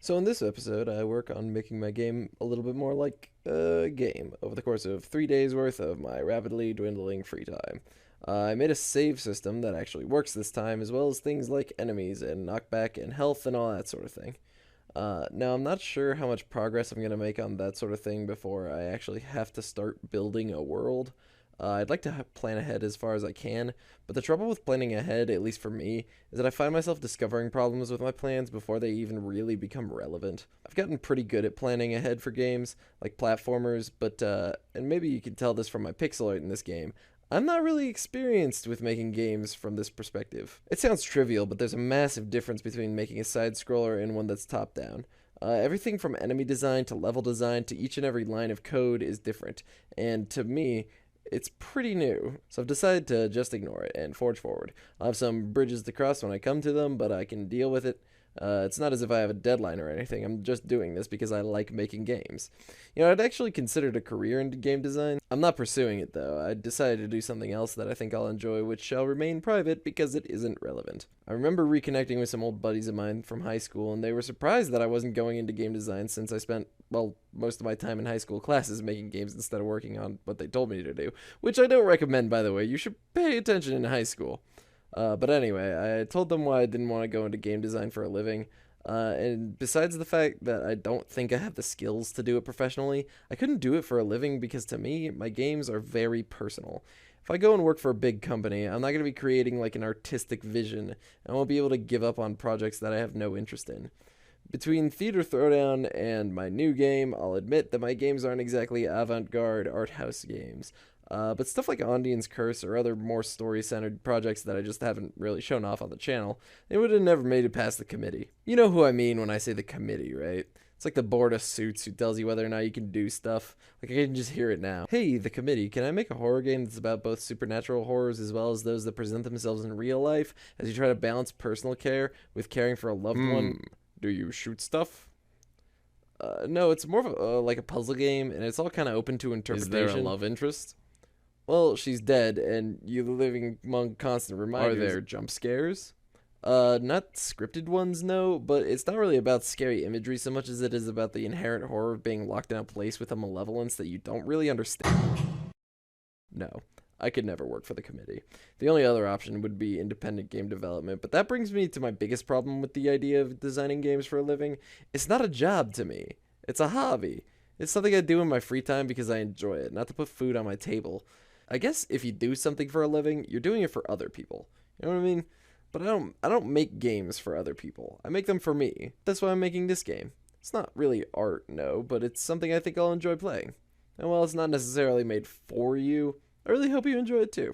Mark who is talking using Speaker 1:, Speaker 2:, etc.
Speaker 1: So in this episode, I work on making my game a little bit more like a game over the course of 3 days worth of my rapidly dwindling free time. I made a save system that actually works this time, as well as things like enemies and knockback and health and all that sort of thing. Now, I'm not sure how much progress I'm going to make on that sort of thing before I actually have to start building a world. I'd like to plan ahead as far as I can, but the trouble with planning ahead, at least for me, is that I find myself discovering problems with my plans before they even really become relevant. I've gotten pretty good at planning ahead for games, like platformers, but, and maybe you can tell this from my pixel art in this game, I'm not really experienced with making games from this perspective. It sounds trivial, but there's a massive difference between making a side-scroller and one that's top-down. Everything from enemy design to level design to each and every line of code is different, and to me, it's pretty new, so I've decided to just ignore it and forge forward. I'll have some bridges to cross when I come to them, but I can deal with it. It's not as if I have a deadline or anything. I'm just doing this because I like making games. I'd actually considered a career in game design. I'm not pursuing it, though. I decided to do something else that I think I'll enjoy, which shall remain private because it isn't relevant. I remember reconnecting with some old buddies of mine from high school, and they were surprised that I wasn't going into game design since I spent, well, most of my time in high school classes making games instead of working on what they told me to do, which I don't recommend, by the way. You should pay attention in high school. But anyway, I told them why I didn't want to go into game design for a living. And besides the fact that I don't think I have the skills to do it professionally, I couldn't do it for a living because to me, my games are very personal. If I go and work for a big company, I'm not going to be creating like an artistic vision, and I won't be able to give up on projects that I have no interest in. Between Theater Throwdown and my new game, I'll admit that my games aren't exactly avant-garde art house games. But stuff like Ondine's Curse or other more story-centered projects that I just haven't really shown off on the channel, they would have never made it past the committee. You know who I mean when I say the committee, right? It's like the board of suits who tells you whether or not you can do stuff. Like, I can just hear it now. Hey, the committee, can I make a horror game that's about both supernatural horrors as well as those that present themselves in real life as you try to balance personal care with caring for a loved one? Do you shoot stuff? No, it's more of like a puzzle game, and it's all kind of open to interpretation.
Speaker 2: Is there a love interest?
Speaker 1: Well, she's dead, and you're living among constant reminders.
Speaker 2: Are there jump scares?
Speaker 1: Not scripted ones, no, but it's not really about scary imagery so much as it is about the inherent horror of being locked in a place with a malevolence that you don't really understand. No, I could never work for the committee. The only other option would be independent game development, but that brings me to my biggest problem with the idea of designing games for a living. It's not a job to me. It's a hobby. It's something I do in my free time because I enjoy it, not to put food on my table. I guess if you do something for a living, you're doing it for other people. You know what I mean? But I don't make games for other people. I make them for me. That's why I'm making this game. It's not really art, no, but it's something I think I'll enjoy playing. And while it's not necessarily made for you, I really hope you enjoy it too.